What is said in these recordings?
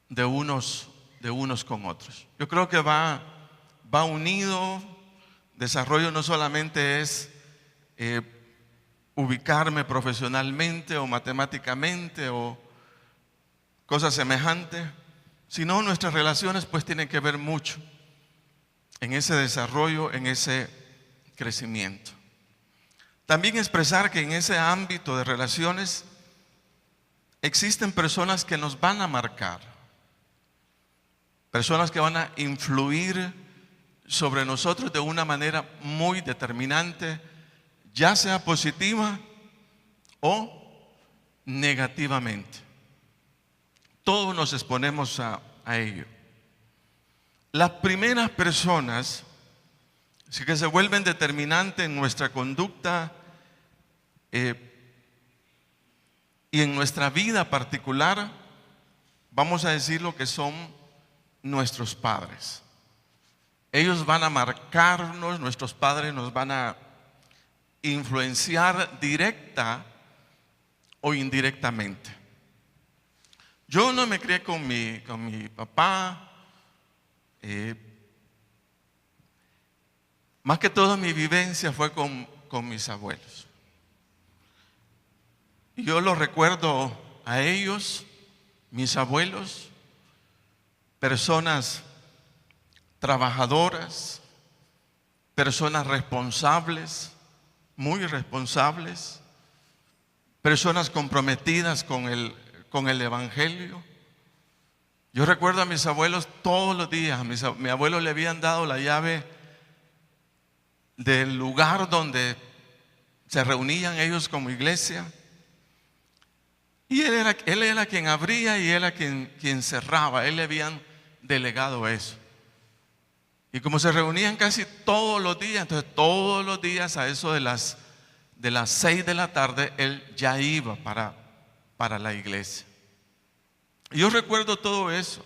de unos con otros. Yo creo que va unido. Desarrollo no solamente es ubicarme profesionalmente o matemáticamente o cosas semejantes, sino nuestras relaciones pues tienen que ver mucho en ese desarrollo, en ese crecimiento. También expresar que en ese ámbito de relaciones existen personas que nos van a marcar, personas que van a influir sobre nosotros de una manera muy determinante, ya sea positiva o negativamente. Todos nos exponemos a ello. Las primeras personas que se vuelven determinantes en nuestra conducta y en nuestra vida particular, vamos a decir lo que son nuestros padres. Ellos van a marcarnos, nuestros padres nos van a influenciar directa o indirectamente. Yo no me crié con mi papá. Más que todo mi vivencia fue con mis abuelos. Y yo los recuerdo a ellos, mis abuelos, personas trabajadoras, personas responsables, muy responsables, personas comprometidas con el Evangelio. Yo recuerdo a mis abuelos todos los días. A mi abuelo le habían dado la llave del lugar donde se reunían ellos como iglesia. Y él era quien abría y él era quien cerraba. Él le habían delegado eso. Y como se reunían casi todos los días, entonces todos los días a eso de las 6 de la tarde, él ya iba para la iglesia. Y yo recuerdo todo eso.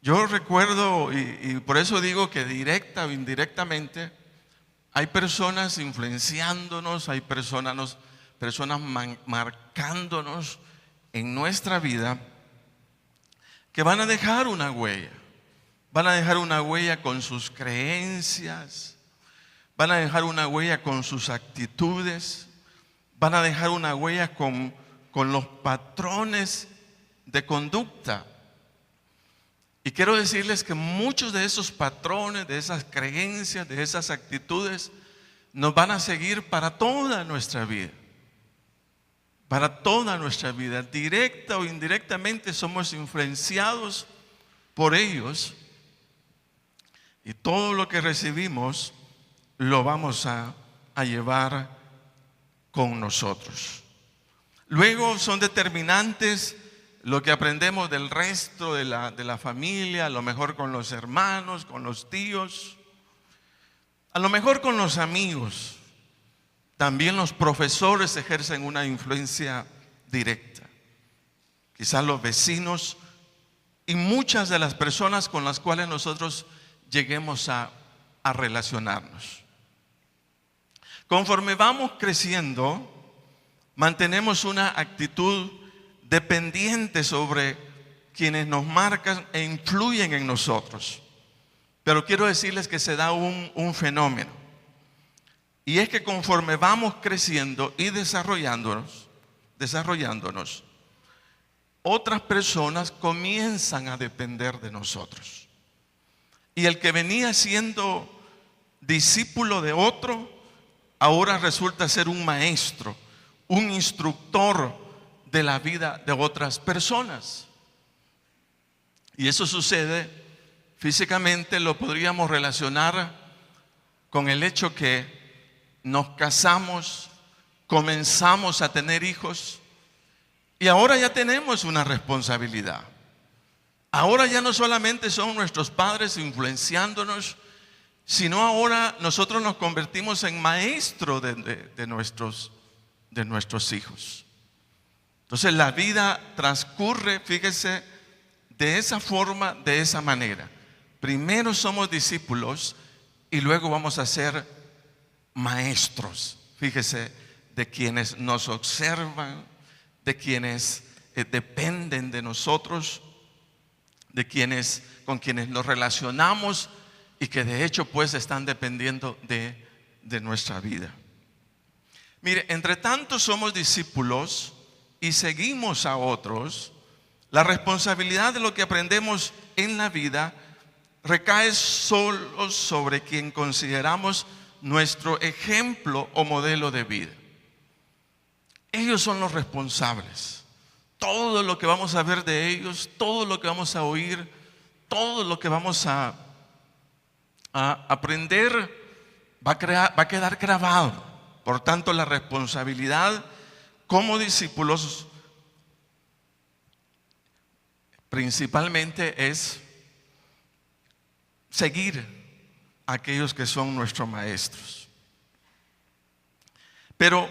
Yo recuerdo, y por eso digo que directa o indirectamente, hay personas influenciándonos, hay personas marcándonos en nuestra vida que van a dejar una huella. Van a dejar una huella con sus creencias, van a dejar una huella con sus actitudes, van a dejar una huella con los patrones de conducta. Y quiero decirles que muchos de esos patrones, de esas creencias, de esas actitudes, nos van a seguir para toda nuestra vida. Para toda nuestra vida, directa o indirectamente, somos influenciados por ellos. Y todo lo que recibimos lo vamos a llevar con nosotros. Luego son determinantes lo que aprendemos del resto de la familia, a lo mejor con los hermanos, con los tíos, a lo mejor con los amigos. También los profesores ejercen una influencia directa. Quizás los vecinos y muchas de las personas con las cuales nosotros lleguemos a relacionarnos. Conforme vamos creciendo, mantenemos una actitud dependiente sobre quienes nos marcan e influyen en nosotros. Pero quiero decirles que se da un fenómeno. Y es que conforme vamos creciendo y desarrollándonos, otras personas comienzan a depender de nosotros. Y el que venía siendo discípulo de otro, ahora resulta ser un maestro, un instructor de la vida de otras personas. Y eso sucede físicamente, lo podríamos relacionar con el hecho que nos casamos, comenzamos a tener hijos y ahora ya tenemos una responsabilidad. Ahora ya no solamente son nuestros padres influenciándonos, sino ahora nosotros nos convertimos en maestros de nuestros hijos. Entonces la vida transcurre, fíjese, de esa forma, de esa manera. Primero somos discípulos y luego vamos a ser maestros, fíjese, de quienes nos observan, de quienes dependen de nosotros. con quienes nos relacionamos y que de hecho pues están dependiendo de nuestra vida. Mire, entre tanto somos discípulos y seguimos a otros, la responsabilidad de lo que aprendemos en la vida recae solo sobre quien consideramos nuestro ejemplo o modelo de vida. Ellos son los responsables. Todo lo que vamos a ver de ellos, todo lo que vamos a oír, todo lo que vamos a aprender va a quedar grabado. Por tanto, la responsabilidad como discípulos principalmente es seguir a aquellos que son nuestros maestros. Pero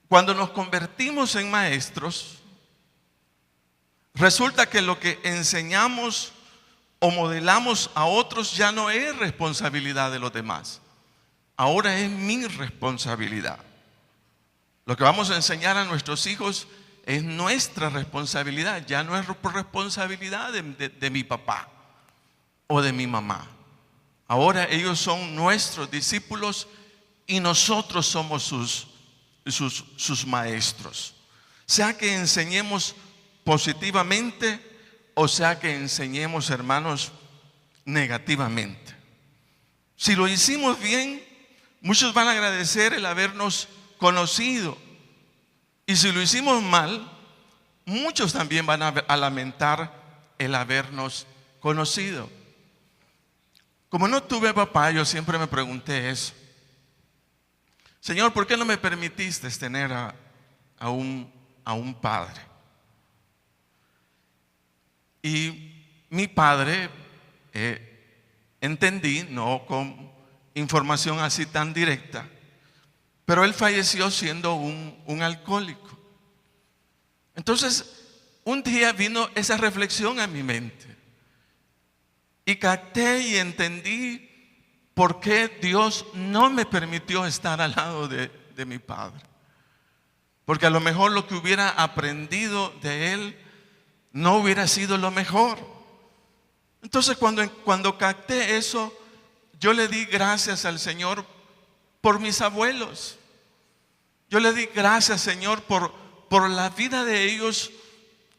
cuando nos convertimos en maestros, resulta que lo que enseñamos o modelamos a otros ya no es responsabilidad de los demás. Ahora es mi responsabilidad. Lo que vamos a enseñar a nuestros hijos es nuestra responsabilidad, ya no es responsabilidad de mi papá o de mi mamá. Ahora ellos son nuestros discípulos y nosotros somos sus maestros. Sea que enseñemos positivamente o sea que enseñemos, hermanos, negativamente. Si lo hicimos bien, muchos van a agradecer el habernos conocido. Y si lo hicimos mal, muchos también van a lamentar el habernos conocido. Como no tuve papá, yo siempre me pregunté eso. Señor, ¿por qué no me permitiste tener a un padre? Y mi padre, entendí, no con información así tan directa, pero él falleció siendo un alcohólico. Entonces, un día vino esa reflexión a mi mente y capté y entendí por qué Dios no me permitió estar al lado de mi padre. Porque a lo mejor lo que hubiera aprendido de él no hubiera sido lo mejor. Entonces cuando capté eso, yo le di gracias al Señor por mis abuelos. Yo le di gracias, Señor, por la vida de ellos,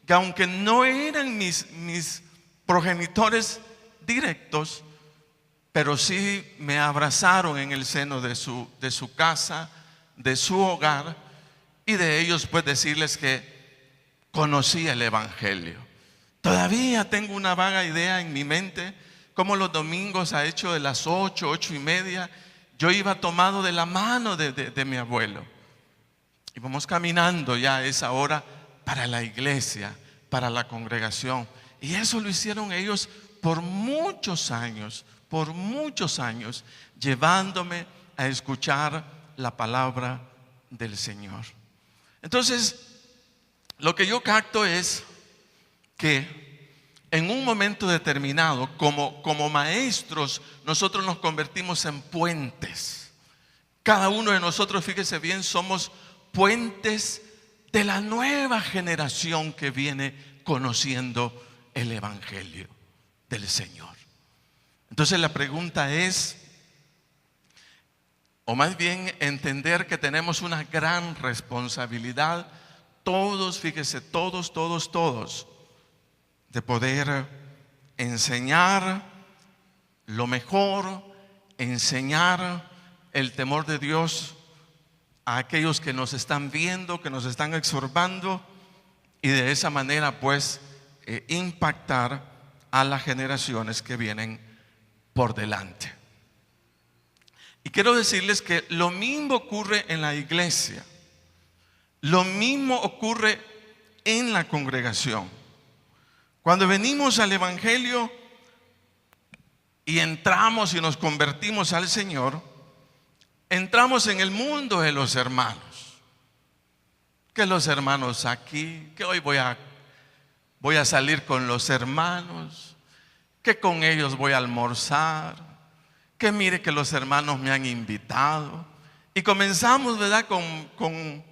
que aunque no eran mis progenitores directos, pero sí me abrazaron en el seno de su casa, de su hogar, y de ellos pues decirles que conocí el Evangelio. Todavía tengo una vaga idea en mi mente, como los domingos a hecho de las 8:30, yo iba tomado de la mano de mi abuelo. Íbamos caminando ya a esa hora para la iglesia, para la congregación. Y eso lo hicieron ellos por muchos años, llevándome a escuchar la palabra del Señor. Entonces, lo que yo capto es que en un momento determinado, como maestros, nosotros nos convertimos en puentes. Cada uno de nosotros, fíjese bien, somos puentes de la nueva generación que viene conociendo el Evangelio del Señor. Entonces la pregunta es, o más bien entender que tenemos una gran responsabilidad, todos, fíjese, todos, de poder enseñar lo mejor, enseñar el temor de Dios a aquellos que nos están viendo, que nos están observando, y de esa manera pues impactar a las generaciones que vienen por delante. Y quiero decirles que lo mismo ocurre en la iglesia, lo mismo ocurre en la congregación. Cuando venimos al Evangelio y entramos y nos convertimos al Señor, entramos en el mundo de los hermanos. Que los hermanos aquí, que hoy voy a salir con los hermanos, que con ellos voy a almorzar, que mire que los hermanos me han invitado. Y comenzamos, ¿verdad?, con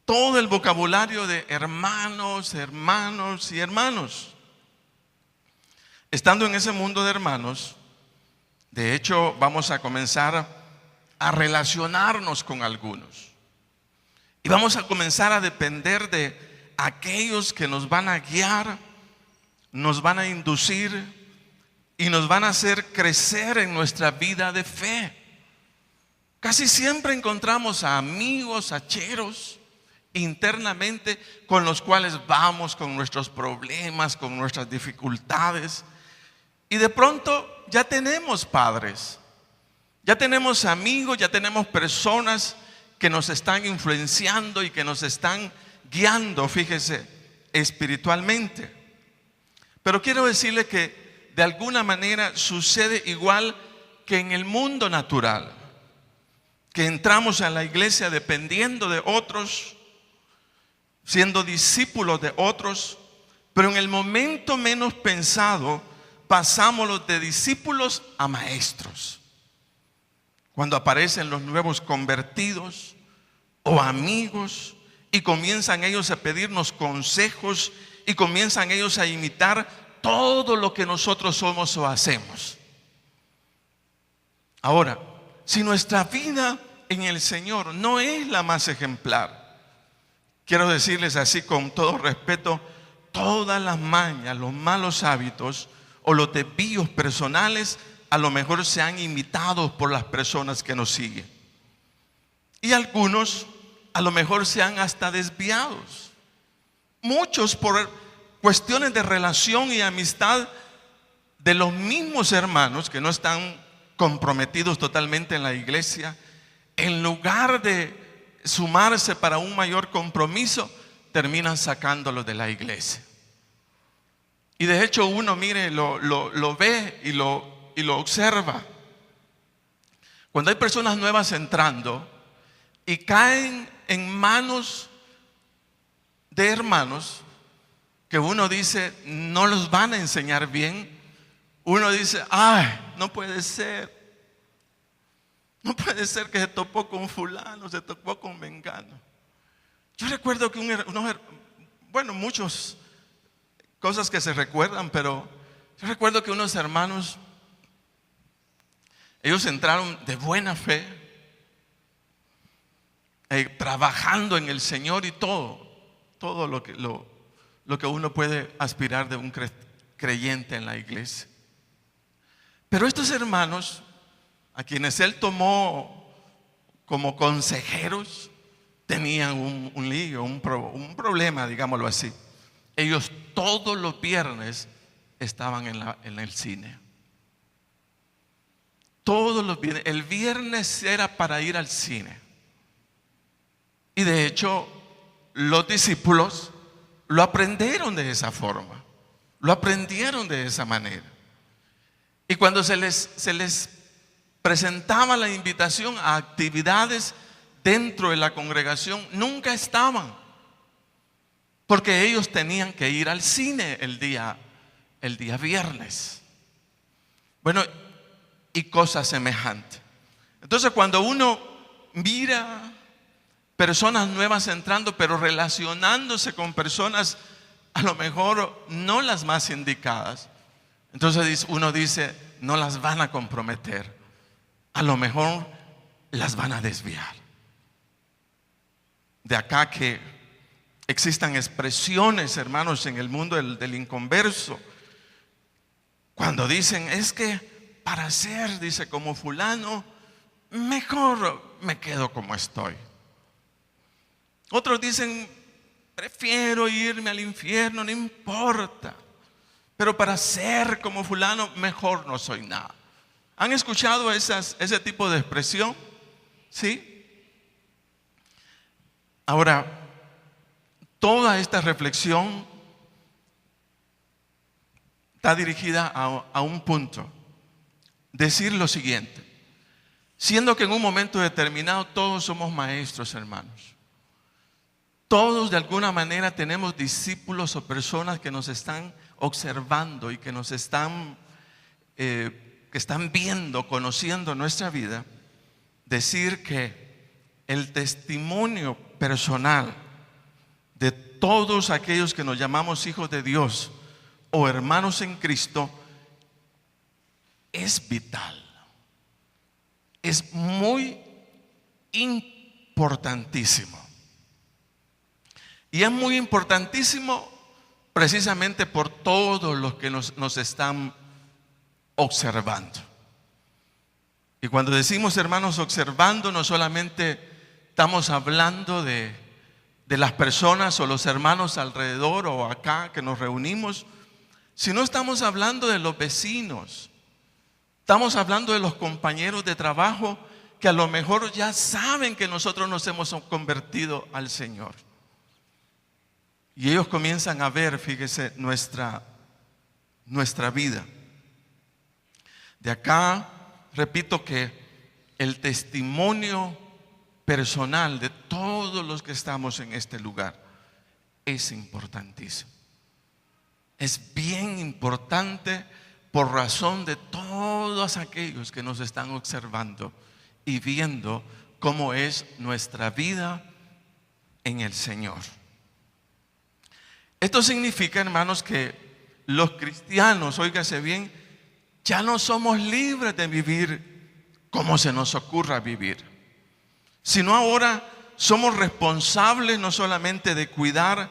todo el vocabulario de hermanos y hermanos. estando en ese mundo de hermanos, de hecho vamos a comenzar a relacionarnos con algunos. Y vamos a comenzar a depender de aquellos que nos van a guiar, nos van a inducir y nos van a hacer crecer en nuestra vida de fe. Casi siempre encontramos a amigos, hacheros, internamente con los cuales vamos con nuestros problemas, con nuestras dificultades. Y de pronto ya tenemos padres, ya tenemos amigos, ya tenemos personas que nos están influenciando y que nos están guiando, fíjese, espiritualmente. Pero quiero decirle que de alguna manera sucede igual que en el mundo natural, que entramos a la iglesia dependiendo de otros, siendo discípulos de otros, pero en el momento menos pensado pasamos de discípulos a maestros. Cuando aparecen los nuevos convertidos o amigos y comienzan ellos a pedirnos consejos y comienzan ellos a imitar todo lo que nosotros somos o hacemos. Ahora, si nuestra vida en el Señor no es la más ejemplar, quiero decirles así con todo respeto, todas las mañas, los malos hábitos o los desvíos personales a lo mejor se han imitado por las personas que nos siguen. Y algunos a lo mejor se han hasta desviados. Muchos por cuestiones de relación y amistad de los mismos hermanos que no están comprometidos totalmente en la iglesia, en lugar de sumarse para un mayor compromiso, terminan sacándolos de la iglesia. Y de hecho uno, mire, lo ve y lo observa. Cuando hay personas nuevas entrando y caen en manos de hermanos que uno dice no los van a enseñar bien, uno dice, ay, no puede ser que se topó con fulano, se topó con mengano. Yo recuerdo que muchas cosas que se recuerdan, pero yo recuerdo que unos hermanos, ellos entraron de buena fe, trabajando en el Señor y todo lo que uno puede aspirar de un creyente en la iglesia. Pero estos hermanos, a quienes él tomó como consejeros, tenían un lío, un problema, digámoslo así. Ellos todos los viernes estaban en el cine. Todos los viernes. El viernes era para ir al cine. Y de hecho, los discípulos lo aprendieron de esa forma. Lo aprendieron de esa manera. Y cuando se les presentaba la invitación a actividades dentro de la congregación, nunca estaban. Porque ellos tenían que ir al cine el día viernes. Bueno, y cosas semejantes. Entonces cuando uno mira personas nuevas entrando, pero relacionándose con personas a lo mejor no las más indicadas, entonces uno dice, no las van a comprometer, a lo mejor las van a desviar. De acá que existan expresiones, hermanos, en el mundo del inconverso, cuando dicen, es que para ser, dice, como fulano, mejor me quedo como estoy. Otros dicen, prefiero irme al infierno, no importa, pero para ser como fulano, mejor no soy nada. ¿Han escuchado ese tipo de expresión? ¿Sí? Ahora, toda esta reflexión está dirigida a un punto. Decir lo siguiente: siendo que en un momento determinado todos somos maestros, hermanos. Todos de alguna manera tenemos discípulos o personas que nos están observando y que nos están viendo, conociendo nuestra vida. Decir que el testimonio personal de todos aquellos que nos llamamos hijos de Dios o hermanos en Cristo es vital. Es muy importantísimo. Y es muy importantísimo precisamente por todos los que nos están observando. Y cuando decimos, hermanos, observando, no solamente estamos hablando de las personas o los hermanos alrededor o acá que nos reunimos, sino estamos hablando de los vecinos. Estamos hablando de los compañeros de trabajo que a lo mejor ya saben que nosotros nos hemos convertido al Señor. Y ellos comienzan a ver, fíjese, nuestra vida. De acá, repito que el testimonio personal de todos los que estamos en este lugar es importantísimo. Es bien importante por razón de todos aquellos que nos están observando y viendo cómo es nuestra vida en el Señor. Esto significa, hermanos, que los cristianos, óigase bien, ya no somos libres de vivir como se nos ocurra vivir, sino ahora somos responsables no solamente de cuidar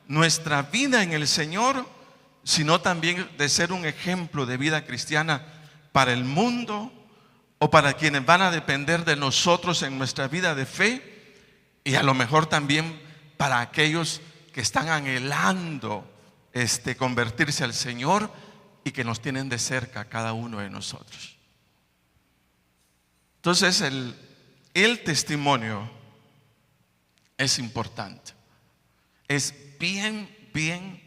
nuestra vida en el Señor, sino también de ser un ejemplo de vida cristiana para el mundo o para quienes van a depender de nosotros en nuestra vida de fe, y a lo mejor también para aquellos que están anhelando convertirse al Señor y que nos tienen de cerca a cada uno de nosotros. Entonces el testimonio es importante. Es bien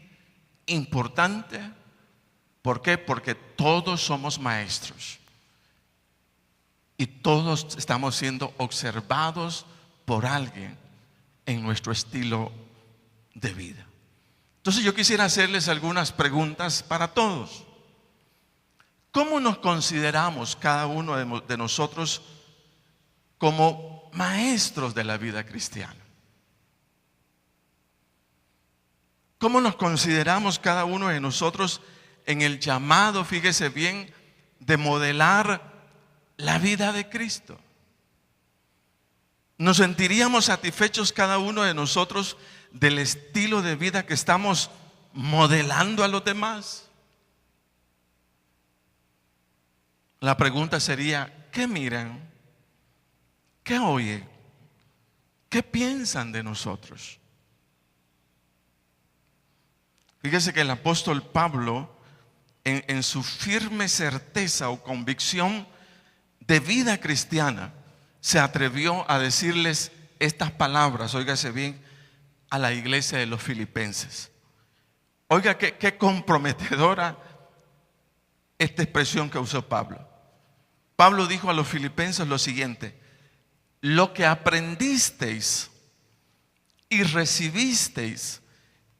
importante. ¿Por qué? Porque todos somos maestros y todos estamos siendo observados por alguien en nuestro estilo de vida. Entonces yo quisiera hacerles algunas preguntas para todos. ¿Cómo nos consideramos cada uno de nosotros como maestros de la vida cristiana? ¿Cómo nos consideramos cada uno de nosotros en el llamado, fíjese bien, de modelar la vida de Cristo? ¿Nos sentiríamos satisfechos cada uno de nosotros del estilo de vida que estamos modelando a los demás? La pregunta sería, ¿qué miran? ¿Qué oyen? ¿Qué piensan de nosotros? Fíjese que el apóstol Pablo, en su firme certeza o convicción de vida cristiana, se atrevió a decirles estas palabras, óigase bien, a la iglesia de los filipenses. Oiga, qué comprometedora esta expresión que usó Pablo. Pablo dijo a los filipenses lo siguiente: lo que aprendisteis y recibisteis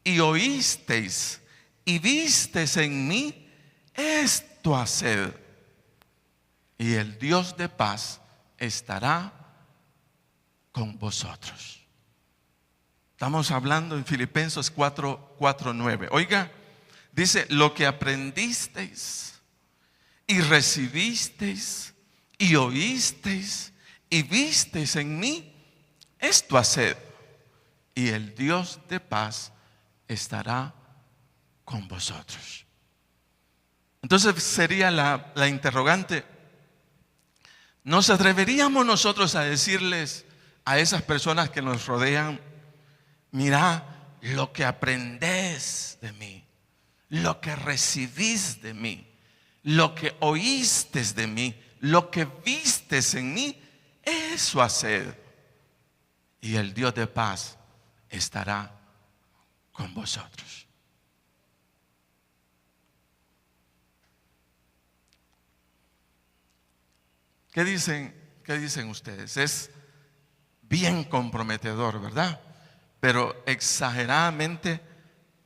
y oísteis y visteis en mí, esto haced, y el Dios de paz estará con vosotros. Estamos hablando en Filipenses 4:9. Oiga, dice: lo que aprendisteis y recibisteis y oísteis y visteis en mí, esto haced, y el Dios de paz estará con vosotros. Entonces sería la interrogante: ¿nos atreveríamos nosotros a decirles a esas personas que nos rodean: mira lo que aprendés de mí, lo que recibís de mí, lo que oístes de mí, lo que vistes en mí, eso haced, y el Dios de paz estará con vosotros? ¿Qué dicen ustedes? Es bien comprometedor, ¿verdad? Pero exageradamente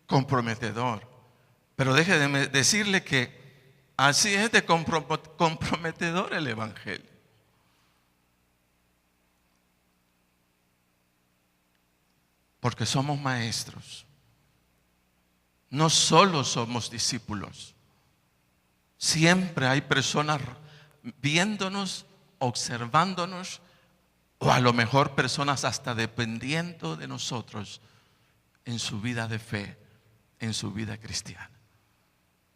comprometedor. Pero déjeme decirle que así es de comprometedor el Evangelio. Porque somos maestros. No solo somos discípulos, Siempre hay personas viéndonos, observándonos, o a lo mejor personas hasta dependiendo de nosotros en su vida de fe, en su vida cristiana.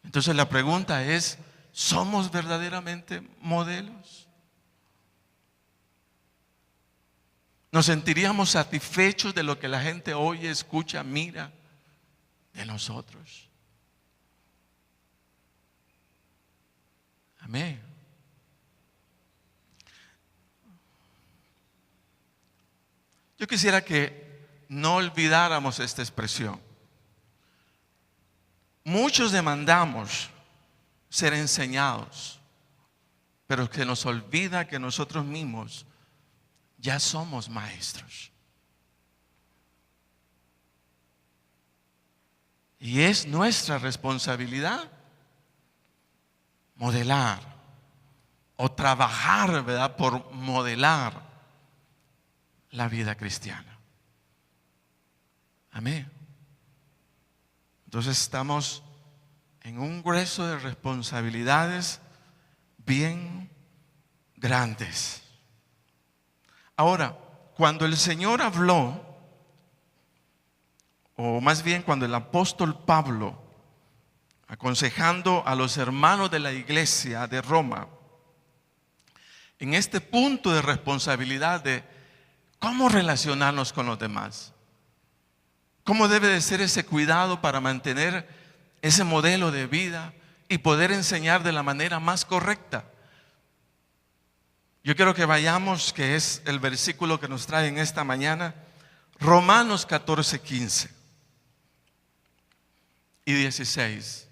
Entonces la pregunta es, ¿somos verdaderamente modelos? ¿Nos sentiríamos satisfechos de lo que la gente oye, escucha, mira de nosotros? Amén. Yo quisiera que no olvidáramos esta expresión. Muchos demandamos ser enseñados, pero que nos olvida que nosotros mismos ya somos maestros. Y es nuestra responsabilidad modelar o trabajar, ¿verdad?, por modelar la vida cristiana. Amén. Entonces estamos en un grueso de responsabilidades bien grandes. Ahora, cuando el Señor habló, o más bien cuando el apóstol Pablo, aconsejando a los hermanos de la iglesia de Roma, en este punto de responsabilidad de cómo relacionarnos con los demás, cómo debe de ser ese cuidado para mantener ese modelo de vida y poder enseñar de la manera más correcta. Yo quiero que vayamos, que es el versículo que nos trae en esta mañana, Romanos 14, 15 y 16.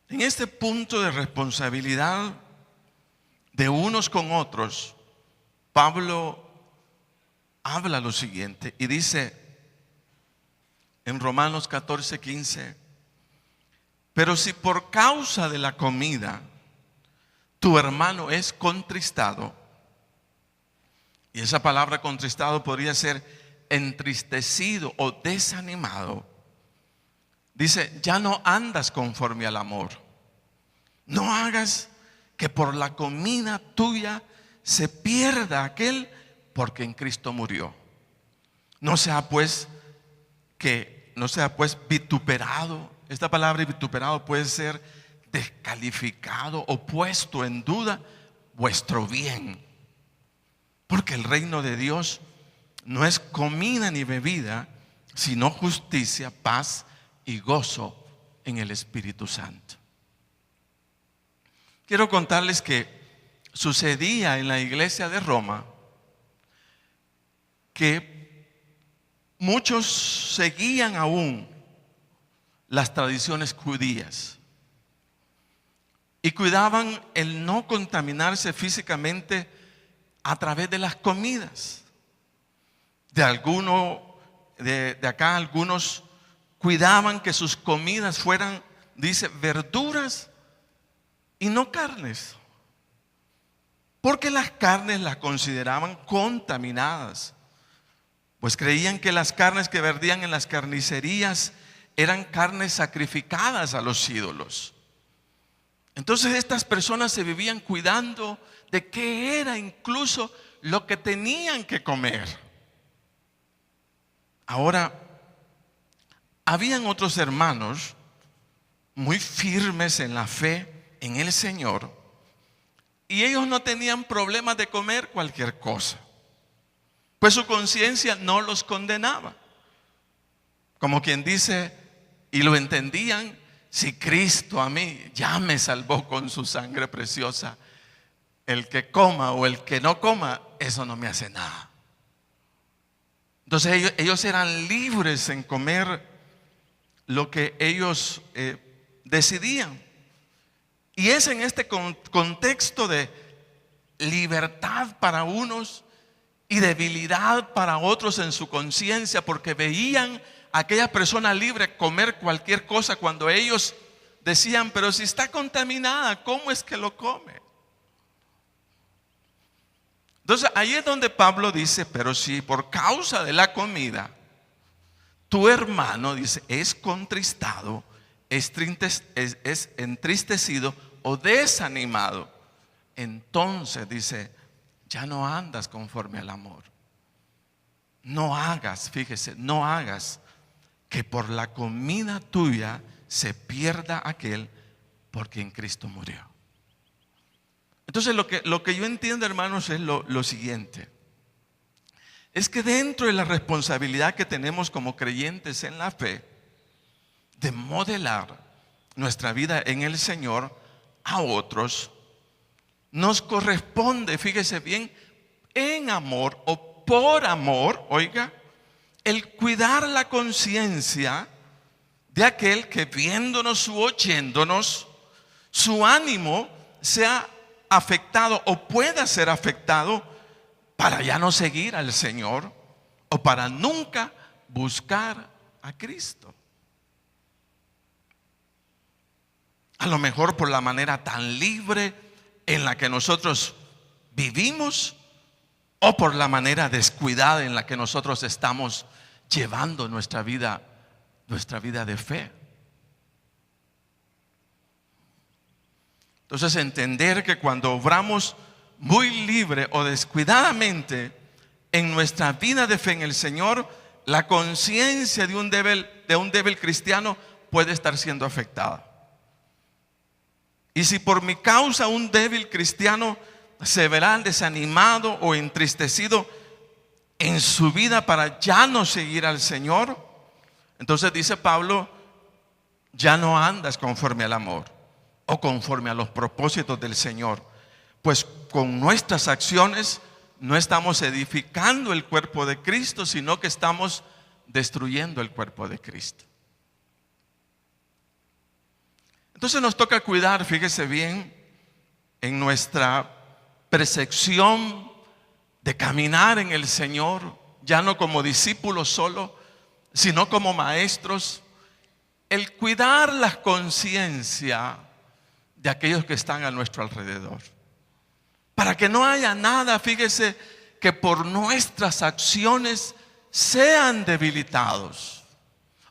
En este punto de responsabilidad de unos con otros, Pablo habla lo siguiente y dice en Romanos 14, 15: pero si por causa de la comida tu hermano es contristado, y esa palabra contristado podría ser entristecido o desanimado, dice, ya no andas conforme al amor. No hagas que por la comida tuya se pierda aquel porque en Cristo murió. No sea pues vituperado. Esta palabra vituperado puede ser descalificado o puesto en duda vuestro bien. Porque el reino de Dios no es comida ni bebida, sino justicia, paz y gozo en el Espíritu Santo. Quiero contarles que sucedía en la iglesia de Roma que muchos seguían aún las tradiciones judías y cuidaban el no contaminarse físicamente a través de las comidas. De acá algunos cuidaban que sus comidas fueran, dice, verduras y no carnes, porque las carnes las consideraban contaminadas, pues creían que las carnes que vendían en las carnicerías eran carnes sacrificadas a los ídolos. Entonces estas personas se vivían cuidando de qué era incluso lo que tenían que comer. Ahora, habían otros hermanos muy firmes en la fe en el Señor, y ellos no tenían problemas de comer cualquier cosa, pues su conciencia no los condenaba. Como quien dice, y lo entendían, si Cristo a mí ya me salvó con su sangre preciosa, el que coma o el que no coma, eso no me hace nada. Entonces ellos eran libres en comer lo que ellos decidían. Y es en este contexto de libertad para unos y debilidad para otros en su conciencia, porque veían a aquella persona libre comer cualquier cosa cuando ellos decían, pero si está contaminada, ¿cómo es que lo come? Entonces ahí es donde Pablo dice, pero si por causa de la comida tu hermano, dice, es contristado, es entristecido o desanimado, entonces dice, ya no andas conforme al amor. No hagas, fíjese, no hagas que por la comida tuya se pierda aquel por quien Cristo murió. Entonces lo que yo entiendo, hermanos, es lo siguiente. Es que dentro de la responsabilidad que tenemos como creyentes en la fe, de modelar nuestra vida en el Señor a otros, nos corresponde, fíjese bien, en amor o por amor, oiga, el cuidar la conciencia de aquel que viéndonos u oyéndonos, su ánimo sea afectado o pueda ser afectado para ya no seguir al Señor o para nunca buscar a Cristo. A lo mejor por la manera tan libre en la que nosotros vivimos o por la manera descuidada en la que nosotros estamos llevando nuestra vida de fe. Entonces entender que cuando obramos muy libre o descuidadamente en nuestra vida de fe en el Señor, la conciencia de un débil cristiano puede estar siendo afectada. Y si por mi causa un débil cristiano se verá desanimado o entristecido en su vida para ya no seguir al Señor, entonces dice Pablo, ya no andas conforme al amor o conforme a los propósitos del Señor, pues con nuestras acciones no estamos edificando el cuerpo de Cristo, sino que estamos destruyendo el cuerpo de Cristo. Entonces nos toca cuidar, fíjese bien, en nuestra percepción de caminar en el Señor, ya no como discípulos solo, sino como maestros, el cuidar la conciencia de aquellos que están a nuestro alrededor. Para que no haya nada, fíjese, que por nuestras acciones sean debilitados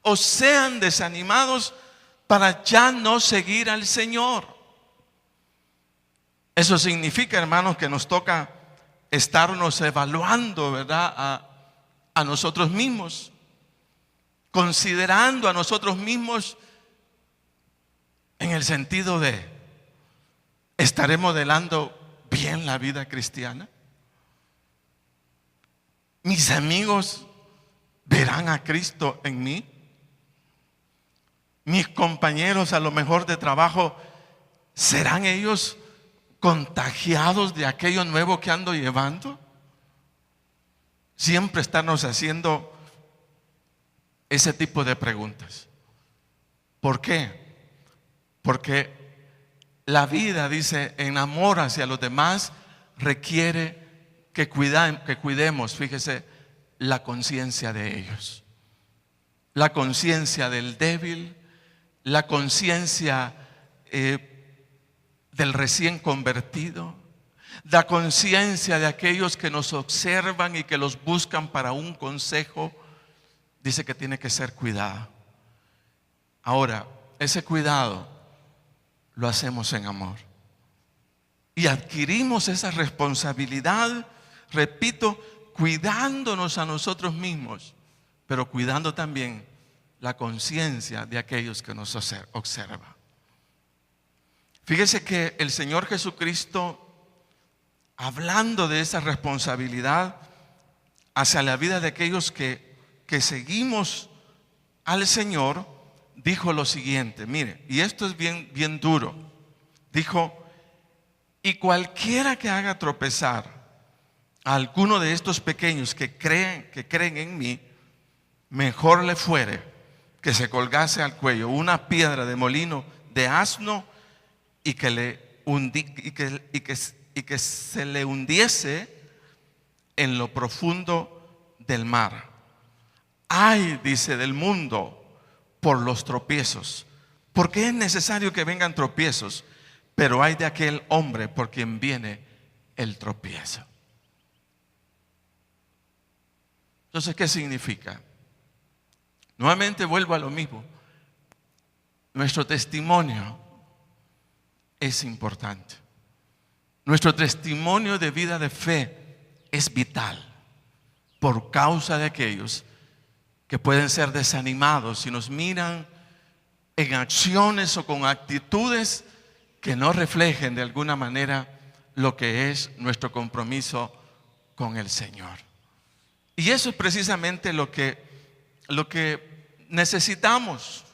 o sean desanimados para ya no seguir al Señor. Eso significa, hermanos, que nos toca estarnos evaluando, ¿verdad? A nosotros mismos, considerando a nosotros mismos en el sentido de, ¿estaré modelando bien la vida cristiana? ¿Mis amigos verán a Cristo en mí? ¿Mis compañeros a lo mejor de trabajo, serán ellos contagiados de aquello nuevo que ando llevando? Siempre estarnos haciendo ese tipo de preguntas. ¿Por qué? Porque la vida, dice, en amor hacia los demás requiere que cuidemos, fíjese, la conciencia de ellos. La conciencia del débil, la conciencia del recién convertido, la conciencia de aquellos que nos observan y que los buscan para un consejo, dice que tiene que ser cuidado. Ahora, ese cuidado lo hacemos en amor. Y adquirimos esa responsabilidad, repito, cuidándonos a nosotros mismos, pero cuidando también la conciencia de aquellos que nos observan. Fíjese que el Señor Jesucristo, hablando de esa responsabilidad hacia la vida de aquellos que seguimos al Señor, dijo lo siguiente, mire, y esto es bien duro. Dijo, y cualquiera que haga tropezar a alguno de estos pequeños que creen en mí, mejor le fuere que se colgase al cuello una piedra de molino de asno y que se le hundiese en lo profundo del mar. Ay, dice, del mundo por los tropiezos, porque es necesario que vengan tropiezos, pero hay de aquel hombre por quien viene el tropiezo. Entonces, ¿qué significa? Nuevamente vuelvo a lo mismo. Nuestro testimonio es importante. Nuestro testimonio de vida de fe es vital por causa de aquellos que pueden ser desanimados si nos miran en acciones o con actitudes que no reflejen de alguna manera lo que es nuestro compromiso con el Señor. Y eso es precisamente lo que necesitamos.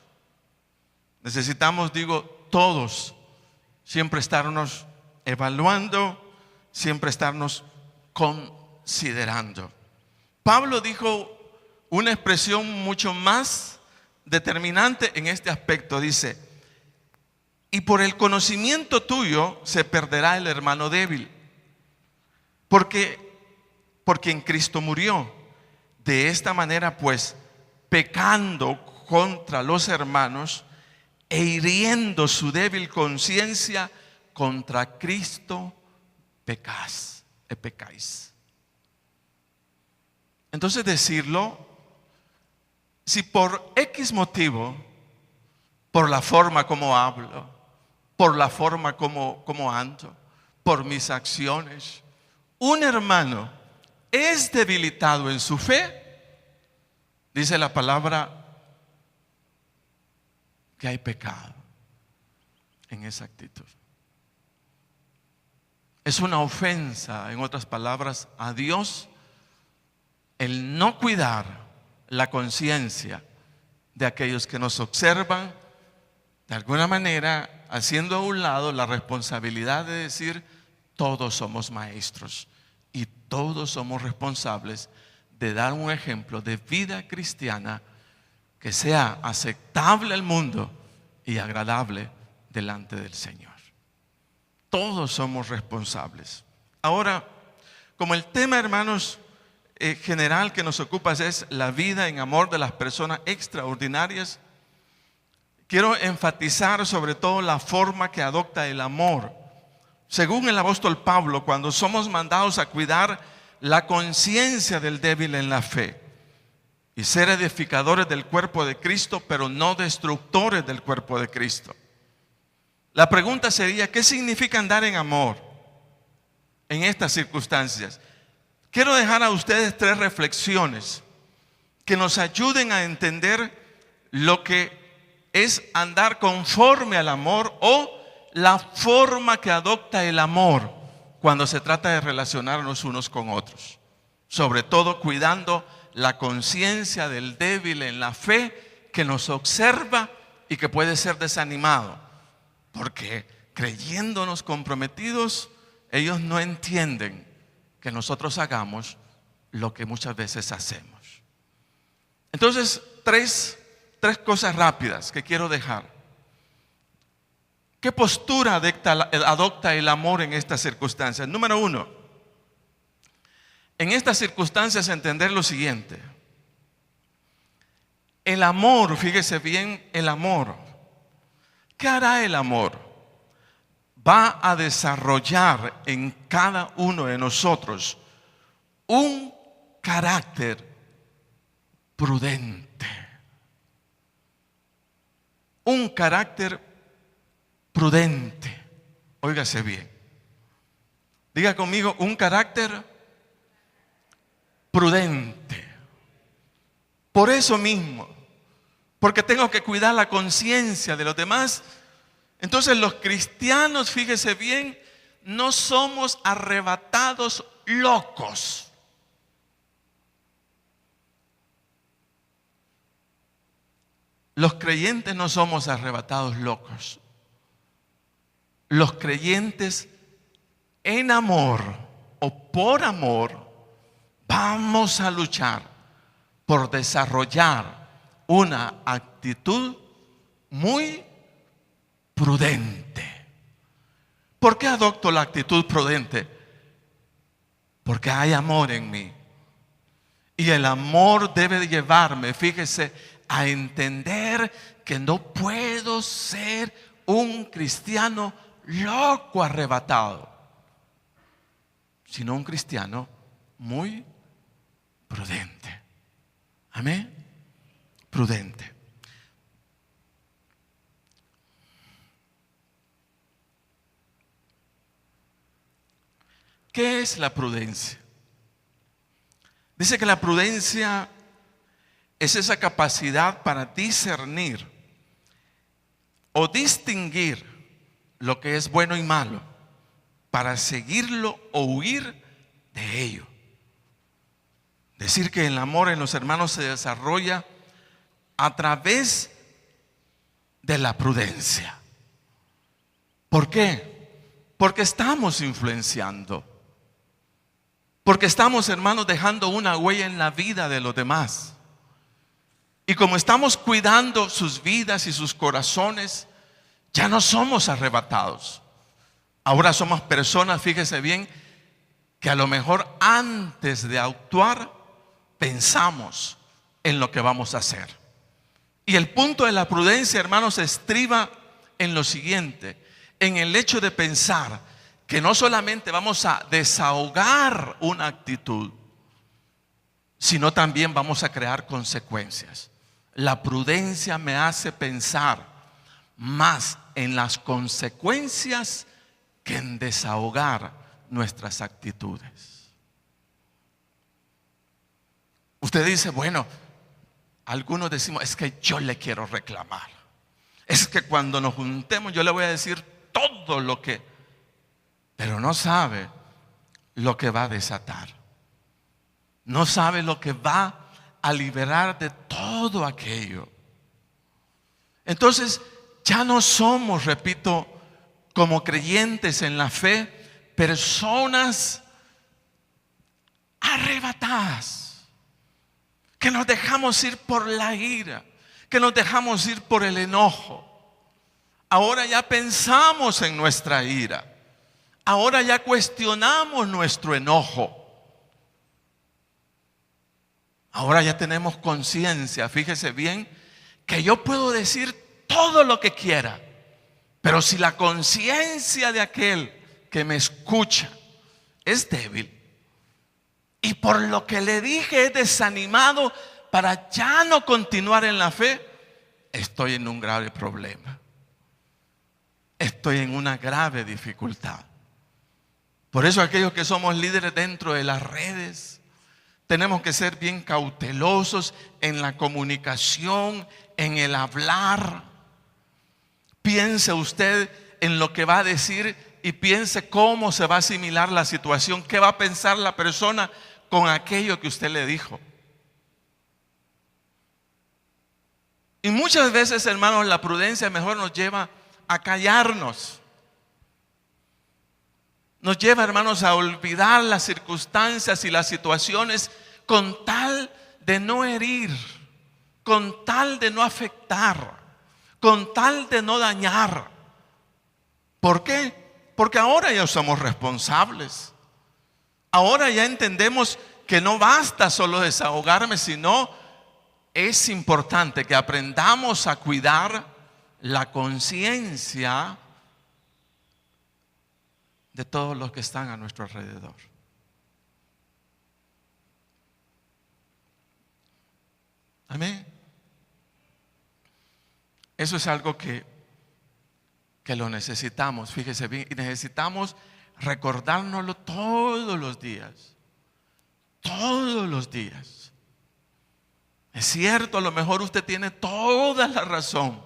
Necesitamos, digo, todos, siempre estarnos evaluando, siempre estarnos considerando. Pablo dijo una expresión mucho más determinante en este aspecto. Dice: y por el conocimiento tuyo se perderá el hermano débil, porque en Cristo murió. De esta manera, pues, pecando contra los hermanos e hiriendo su débil conciencia, contra Cristo pecáis. Entonces, decirlo, si por X motivo, por la forma como hablo, por la forma como ando, por mis acciones, un hermano es debilitado en su fe, dice la palabra que hay pecado en esa actitud. Es una ofensa, en otras palabras, a Dios el no cuidar la conciencia de aquellos que nos observan, de alguna manera haciendo a un lado la responsabilidad de decir: todos somos maestros y todos somos responsables de dar un ejemplo de vida cristiana que sea aceptable al mundo y agradable delante del Señor. Todos somos responsables. Ahora, como el tema, hermanos, general que nos ocupa es la vida en amor de las personas extraordinarias, quiero enfatizar sobre todo la forma que adopta el amor. Según el apóstol Pablo, cuando somos mandados a cuidar la conciencia del débil en la fe y ser edificadores del cuerpo de Cristo, pero no destructores del cuerpo de Cristo. La pregunta sería: ¿qué significa andar en amor en estas circunstancias? Quiero dejar a ustedes 3 reflexiones que nos ayuden a entender lo que es andar conforme al amor, o la forma que adopta el amor cuando se trata de relacionarnos unos con otros, sobre todo cuidando la conciencia del débil en la fe que nos observa y que puede ser desanimado, porque creyéndonos comprometidos, ellos no entienden que nosotros hagamos lo que muchas veces hacemos. Entonces, tres cosas rápidas que quiero dejar. ¿Qué postura adopta el amor en estas circunstancias? Número 1, en estas circunstancias entender lo siguiente: el amor, fíjese bien, el amor, ¿qué hará el amor? Va a desarrollar en cada uno de nosotros un carácter prudente. Un carácter prudente. Óigase bien. Diga conmigo: un carácter prudente. Por eso mismo, porque tengo que cuidar la conciencia de los demás. Entonces los cristianos, fíjese bien, no somos arrebatados locos. Los creyentes no somos arrebatados locos. Los creyentes en amor o por amor vamos a luchar por desarrollar una actitud muy prudente. ¿Por qué adopto la actitud prudente? Porque hay amor en mí. Y el amor debe llevarme, fíjese, a entender que no puedo ser un cristiano loco arrebatado, sino un cristiano muy prudente. Amén. Prudente. ¿Qué es la prudencia? Dice que la prudencia es esa capacidad para discernir o distinguir lo que es bueno y malo, para seguirlo o huir de ello. Decir que el amor en los hermanos se desarrolla a través de la prudencia. ¿Por qué? Porque estamos influenciando. Porque estamos, hermanos, dejando una huella en la vida de los demás. Y como estamos cuidando sus vidas y sus corazones, ya no somos arrebatados. Ahora somos personas, fíjese bien, que a lo mejor antes de actuar pensamos en lo que vamos a hacer. Y el punto de la prudencia, hermanos, estriba en lo siguiente: en el hecho de pensar que no solamente vamos a desahogar una actitud, sino también vamos a crear consecuencias. La prudencia me hace pensar más en las consecuencias que en desahogar nuestras actitudes. Usted dice, bueno, algunos decimos, es que yo le quiero reclamar. Es que cuando nos juntemos yo le voy a decir todo lo que... Pero no sabe lo que va a desatar. No sabe lo que va a liberar de todo aquello. Entonces, ya no somos, repito, como creyentes en la fe, personas arrebatadas, que nos dejamos ir por la ira, que nos dejamos ir por el enojo. Ahora ya pensamos en nuestra ira. Ahora ya cuestionamos nuestro enojo. Ahora ya tenemos conciencia. Fíjese bien que yo puedo decir todo lo que quiera, pero si la conciencia de aquel que me escucha es débil y por lo que le dije es desanimado para ya no continuar en la fe, estoy en un grave problema. Estoy en una grave dificultad. Por eso aquellos que somos líderes dentro de las redes, tenemos que ser bien cautelosos en la comunicación, en el hablar. Piense usted en lo que va a decir y piense cómo se va a asimilar la situación, qué va a pensar la persona con aquello que usted le dijo. Y muchas veces, hermanos, la prudencia mejor nos lleva a callarnos. Nos lleva, hermanos, a olvidar las circunstancias y las situaciones con tal de no herir, con tal de no afectar, con tal de no dañar. ¿Por qué? Porque ahora ya somos responsables. Ahora ya entendemos que no basta solo desahogarme, sino es importante que aprendamos a cuidar la conciencia de todos los que están a nuestro alrededor. Amén. Eso es algo que lo necesitamos, fíjese bien, y necesitamos recordárnoslo todos los días. Todos los días. Es cierto, a lo mejor usted tiene toda la razón,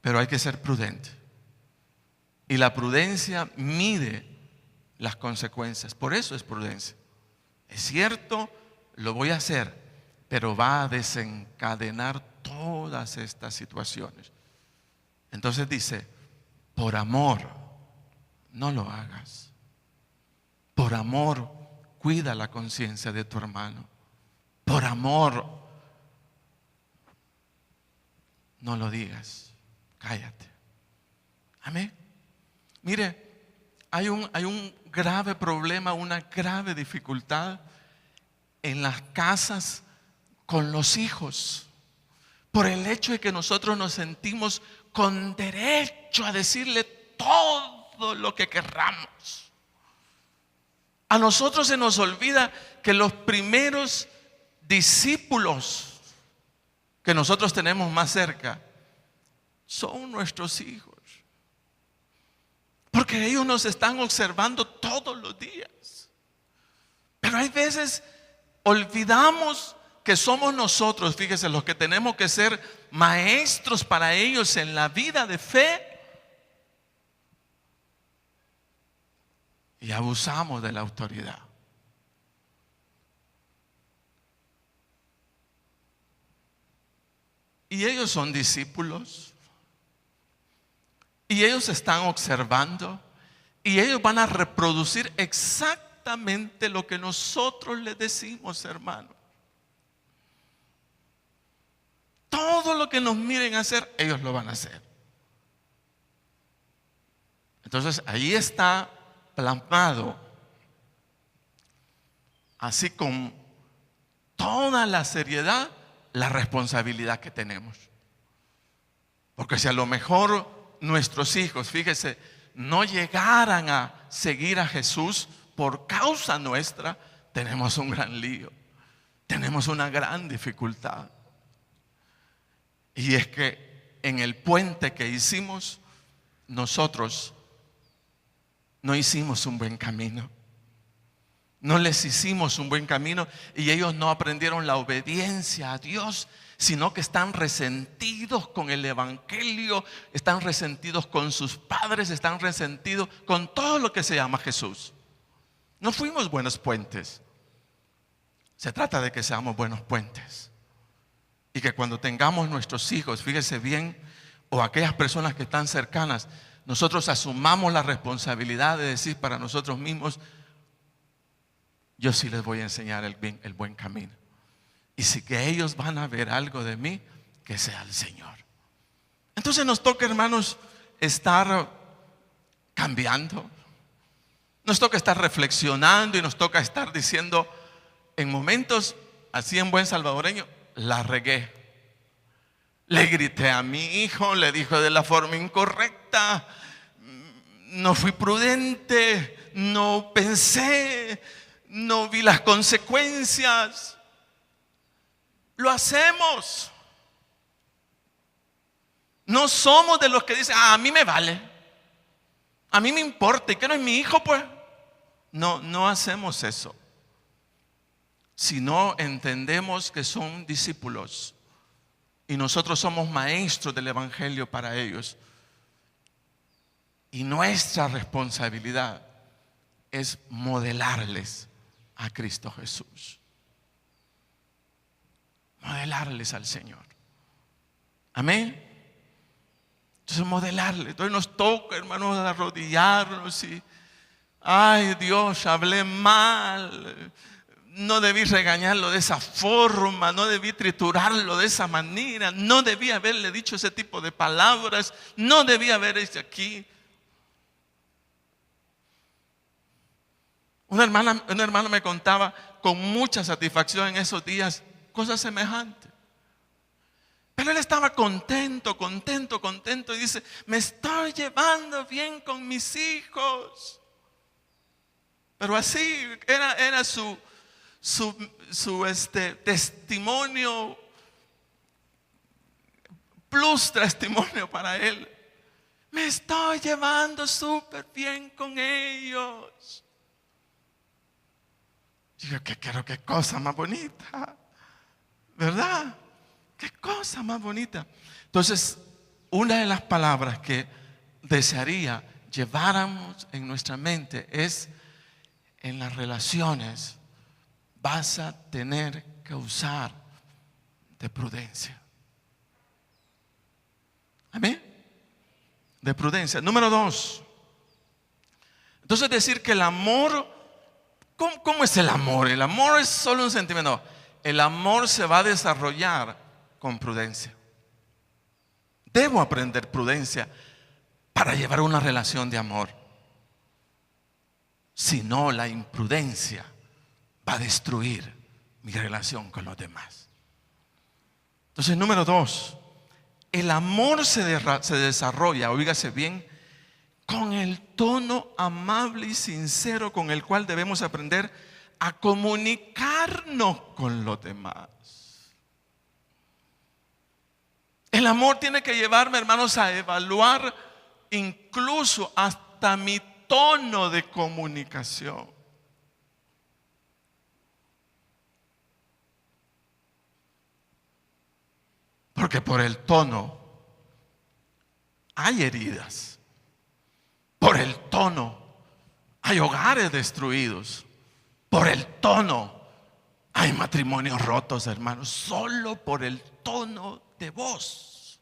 pero hay que ser prudente. Y la prudencia mide las consecuencias. Por eso es prudencia. Es cierto, lo voy a hacer, pero va a desencadenar todas estas situaciones. Entonces dice, por amor, no lo hagas. Por amor, cuida la conciencia de tu hermano. Por amor, no lo digas. Cállate. Amén. Mire, hay un grave problema, una grave dificultad en las casas con los hijos, por el hecho de que nosotros nos sentimos con derecho a decirle todo lo que querramos. A nosotros se nos olvida que los primeros discípulos que nosotros tenemos más cerca son nuestros hijos. Porque ellos nos están observando todos los días. Pero hay veces olvidamos que somos nosotros, fíjese, los que tenemos que ser maestros para ellos en la vida de fe. Y abusamos de la autoridad. Y ellos son discípulos. Y ellos están observando. Y ellos van a reproducir exactamente lo que nosotros les decimos, hermano. Todo lo que nos miren hacer, ellos lo van a hacer. Entonces ahí está plasmado, así con toda la seriedad, la responsabilidad que tenemos. Porque si a lo mejor nuestros hijos, fíjese, no llegaran a seguir a Jesús por causa nuestra, tenemos un gran lío, tenemos una gran dificultad. Y es que en el puente que hicimos, nosotros no hicimos un buen camino. No les hicimos un buen camino y ellos no aprendieron la obediencia a Dios, sino que están resentidos con el evangelio, están resentidos con sus padres, están resentidos con todo lo que se llama Jesús. No fuimos buenos puentes. Se trata de que seamos buenos puentes. Y que cuando tengamos nuestros hijos, fíjese bien, o aquellas personas que están cercanas, nosotros asumamos la responsabilidad de decir para nosotros mismos: yo sí les voy a enseñar el buen camino. Y si que ellos van a ver algo de mí, que sea el Señor. Entonces nos toca, hermanos, estar cambiando. Nos toca estar reflexionando y nos toca estar diciendo, en momentos, así en buen salvadoreño, la regué. Le grité a mi hijo, le dije de la forma incorrecta, no fui prudente, no pensé, no vi las consecuencias. Lo hacemos. No somos de los que dicen: a mí me vale, a mí me importa, y que no es mi hijo, pues. No hacemos eso. Sino entendemos que son discípulos y nosotros somos maestros del evangelio para ellos. Y nuestra responsabilidad es modelarles a Cristo Jesús. Modelarles al Señor. Amén. Entonces modelarles. Entonces nos toca, hermanos, arrodillarnos y: ay, Dios, hablé mal. No debí regañarlo de esa forma, no debí triturarlo de esa manera, no debí haberle dicho ese tipo de palabras, no debí haber hecho aquí. Una hermana me contaba con mucha satisfacción en esos días cosas semejantes. Pero él estaba contento y dice: me estoy llevando bien con mis hijos. Pero así era su testimonio, plus testimonio para él. Me estoy llevando súper bien con ellos. Digo, qué cosa más bonita, ¿verdad? Qué cosa más bonita. Entonces, una de las palabras que desearía lleváramos en nuestra mente es: en las relaciones vas a tener que usar de prudencia. Amén. De prudencia. Número 2. Entonces decir que el amor, ¿cómo es el amor? El amor es solo un sentimiento. No, el amor se va a desarrollar con prudencia. Debo aprender prudencia para llevar una relación de amor. Si no, la imprudencia va a destruir mi relación con los demás. Entonces, número 2, el amor se desarrolla, oígase bien, con el tono amable y sincero con el cual debemos aprender a comunicarnos con los demás. El amor tiene que llevarme, hermanos, a evaluar incluso hasta mi tono de comunicación. Porque por el tono hay heridas. Por el tono hay hogares destruidos. Por el tono hay matrimonios rotos, hermanos. Solo por el tono de voz.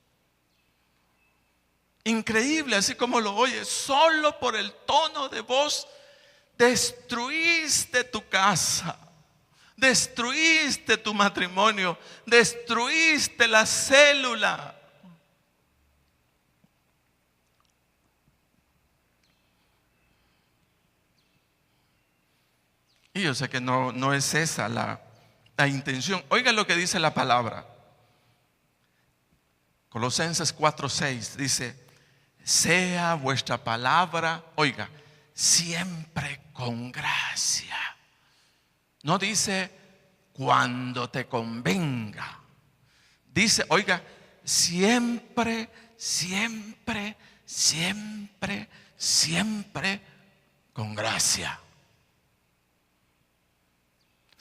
Increíble, así como lo oyes. Solo por el tono de voz destruiste tu casa. Destruiste tu matrimonio. Destruiste la célula. Y yo sé que no es esa la intención. Oiga lo que dice la palabra. Colosenses 4:6 dice: sea vuestra palabra, oiga, siempre con gracia. No dice cuando te convenga. Dice, oiga, siempre, siempre, siempre, siempre con gracia.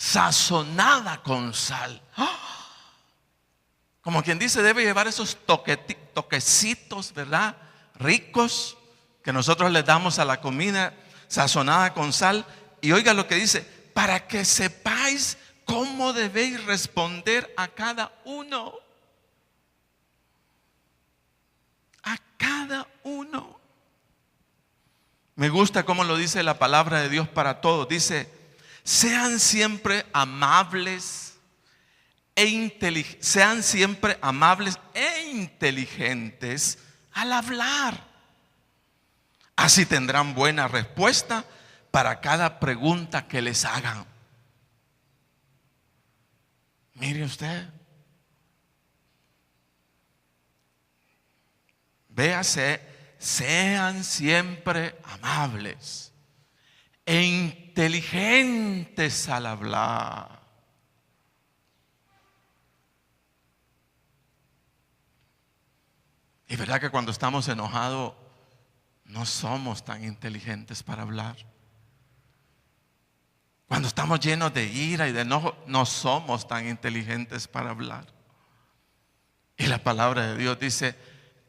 Sazonada con sal. Como quien dice, debe llevar esos toquecitos, ¿verdad? Ricos que nosotros le damos a la comida, sazonada con sal. Y oiga lo que dice: para que sepáis cómo debéis responder a cada uno. A cada uno. Me gusta cómo lo dice la palabra de Dios para todos. Dice: sean siempre amables sean siempre amables e inteligentes al hablar. Así tendrán buena respuesta para cada pregunta que les hagan. Mire usted. Véase, sean siempre amables e inteligentes al hablar. Y verdad que cuando estamos enojados no somos tan inteligentes para hablar. Cuando estamos llenos de ira y de enojo, no somos tan inteligentes para hablar. Y la palabra de Dios dice: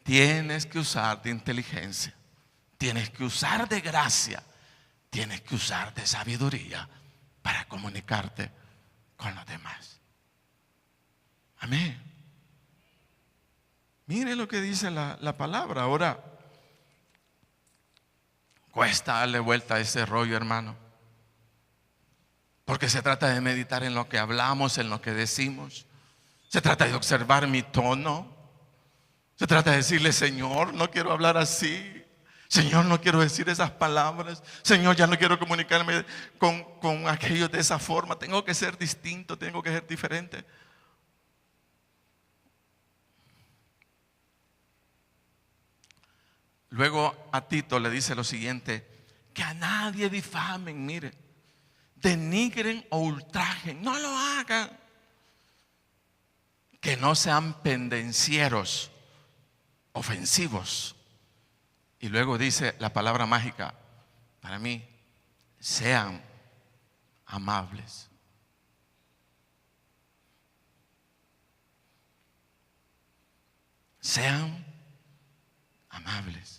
tienes que usar de inteligencia, tienes que usar de gracia, tienes que usar de sabiduría para comunicarte con los demás. Amén. Mire lo que dice la palabra. Ahora, cuesta darle vuelta a ese rollo, hermano. Porque se trata de meditar en lo que hablamos, en lo que decimos. Se trata de observar mi tono. Se trata de decirle: Señor, no quiero hablar así. Señor, no quiero decir esas palabras. Señor, ya no quiero comunicarme con aquellos de esa forma. Tengo que ser distinto, tengo que ser diferente. Luego a Tito le dice lo siguiente: que a nadie difamen, mire, denigren o ultrajen, no lo hagan. Que no sean pendencieros, ofensivos. Y luego dice la palabra mágica para mí: sean amables. Sean amables.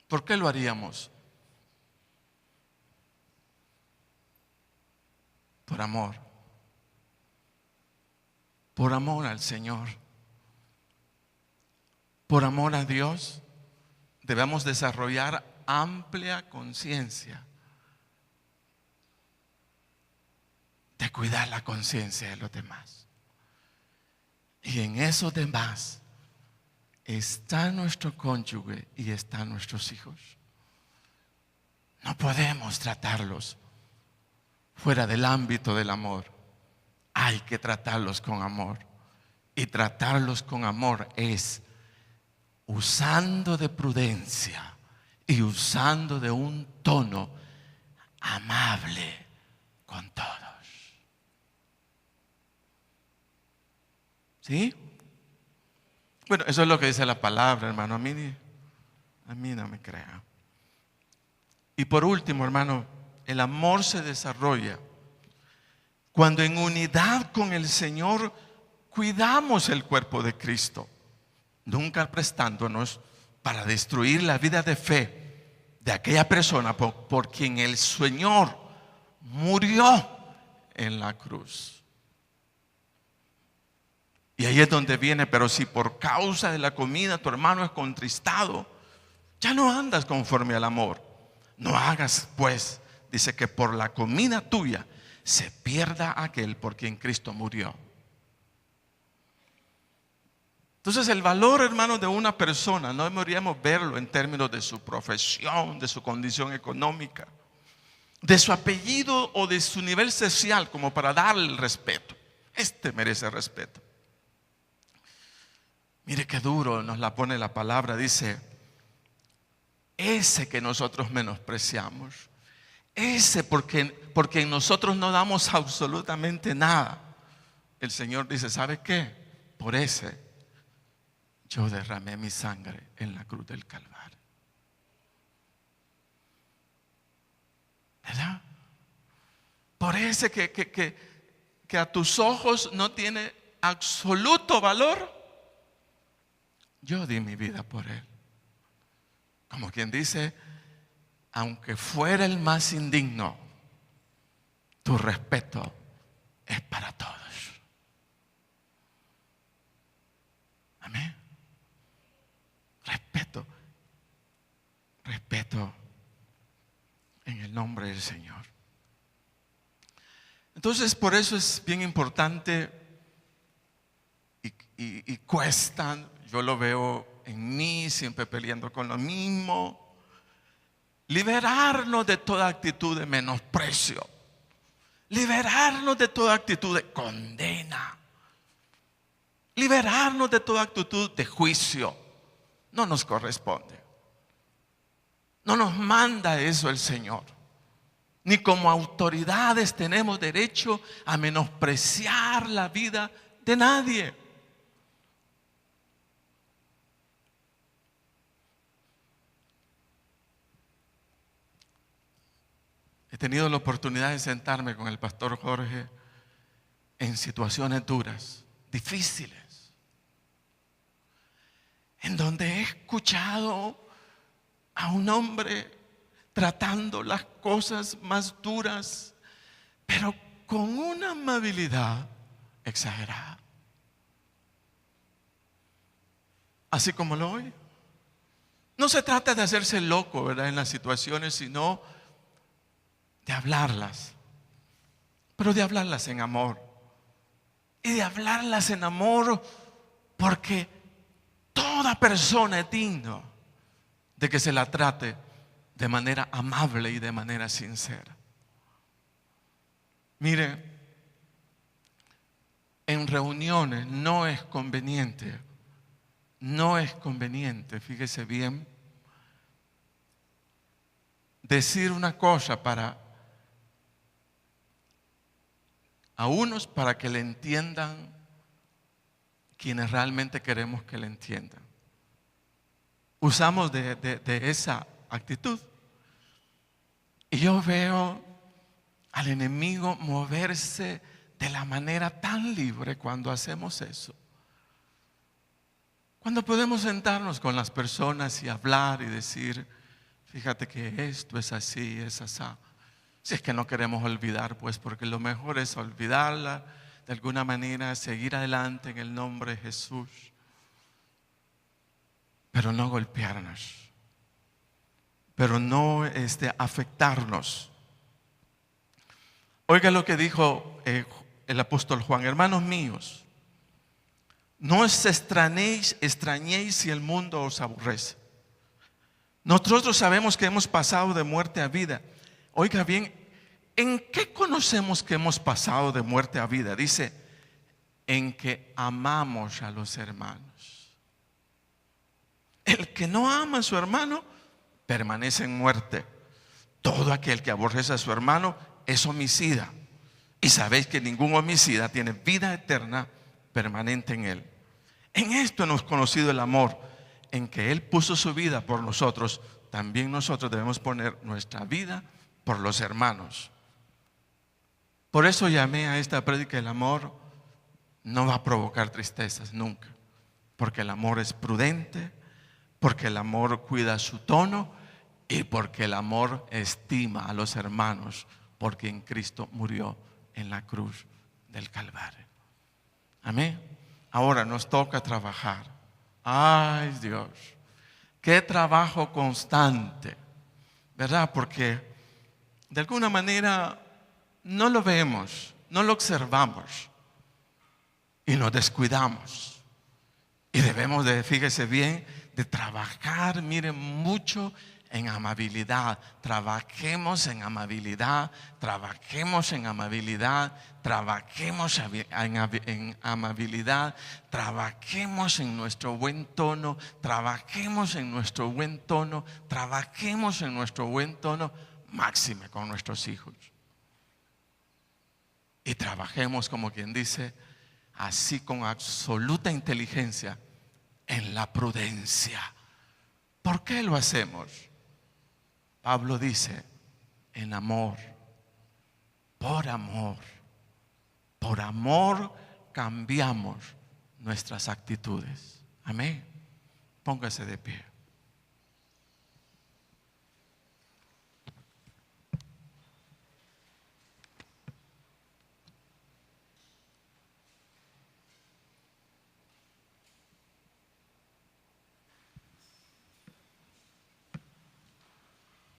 ¿Por qué lo haríamos? Por amor. Por amor al Señor. Por amor a Dios, debemos desarrollar amplia conciencia de cuidar la conciencia de los demás. Y en esos demás está nuestro cónyuge y están nuestros hijos. No podemos tratarlos fuera del ámbito del amor. Hay que tratarlos con amor. Y tratarlos con amor es usando de prudencia, y usando de un tono amable con todos. ¿Sí? Bueno, eso es lo que dice la palabra, hermano. A mí no me crea. Y por último, hermano, el amor se desarrolla cuando en unidad con el Señor cuidamos el cuerpo de Cristo, nunca prestándonos para destruir la vida de fe de aquella persona por quien el Señor murió en la cruz. Y ahí es donde viene: pero si por causa de la comida tu hermano es contristado, ya no andas conforme al amor. No hagas pues, dice, que por la comida tuya se pierda aquel por quien Cristo murió. Entonces el valor, hermanos, de una persona no deberíamos verlo en términos de su profesión, de su condición económica, de su apellido o de su nivel social, como para darle el respeto. Este merece respeto. Mire qué duro nos la pone la palabra. Dice: ese que nosotros menospreciamos, ese porque en nosotros no damos absolutamente nada. El Señor dice: ¿sabe qué? Por ese yo derramé mi sangre en la cruz del Calvario. ¿Verdad? Por ese que a tus ojos no tiene absoluto valor, yo di mi vida por él. Como quien dice: aunque fuera el más indigno, tu respeto es para todos. Amén. Respeto en el nombre del Señor. Entonces, por eso es bien importante y cuesta. Yo lo veo en mí, siempre peleando con lo mismo. Liberarnos de toda actitud de menosprecio, liberarnos de toda actitud de condena, liberarnos de toda actitud de juicio. No nos corresponde. No nos manda eso el Señor. Ni como autoridades tenemos derecho a menospreciar la vida de nadie. He tenido la oportunidad de sentarme con el pastor Jorge en situaciones duras, difíciles, en donde he escuchado a un hombre tratando las cosas más duras, pero con una amabilidad exagerada. Así como lo oye. No se trata de hacerse loco, ¿verdad?, en las situaciones, sino de hablarlas, pero de hablarlas en amor. Y de hablarlas en amor porque toda persona es digna de que se la trate de manera amable y de manera sincera. Mire, en reuniones no es conveniente, fíjese bien, decir una cosa a unos para que le entiendan quienes realmente queremos que le entiendan. Usamos de esa actitud. Y yo veo al enemigo moverse de la manera tan libre cuando hacemos eso. Cuando podemos sentarnos con las personas y hablar y decir: fíjate que esto es así, es así. Si es que no queremos olvidar, pues, porque lo mejor es olvidarla de alguna manera, seguir adelante en el nombre de Jesús, pero no golpearnos, pero no afectarnos. Oiga lo que dijo el apóstol Juan: hermanos míos, no os extrañéis si el mundo os aborrece. Nosotros sabemos que hemos pasado de muerte a vida. Oiga bien, ¿en qué conocemos que hemos pasado de muerte a vida? Dice: en que amamos a los hermanos. El que no ama a su hermano permanece en muerte. Todo aquel que aborrece a su hermano es homicida. Y sabéis que ningún homicida tiene vida eterna permanente en él. En esto hemos conocido el amor, en que Él puso su vida por nosotros. También nosotros debemos poner nuestra vida por los hermanos. Por eso llamé a esta prédica: el amor no va a provocar tristezas nunca, porque el amor es prudente, porque el amor cuida su tono y porque el amor estima a los hermanos, porque en Cristo murió en la cruz del Calvario. Amén. Ahora nos toca trabajar. Ay, Dios, qué trabajo constante, ¿verdad? Porque de alguna manera no lo vemos, no lo observamos y nos descuidamos. Y debemos de, fíjese bien, de trabajar, miren, mucho en amabilidad. Trabajemos en amabilidad, trabajemos en amabilidad, trabajemos en amabilidad, trabajemos en nuestro buen tono, trabajemos en nuestro buen tono, trabajemos en nuestro buen tono, máxime con nuestros hijos. Y trabajemos, como quien dice, así con absoluta inteligencia, en la prudencia. ¿Por qué lo hacemos? Pablo dice: en amor, por amor, por amor cambiamos nuestras actitudes. Amén. Póngase de pie.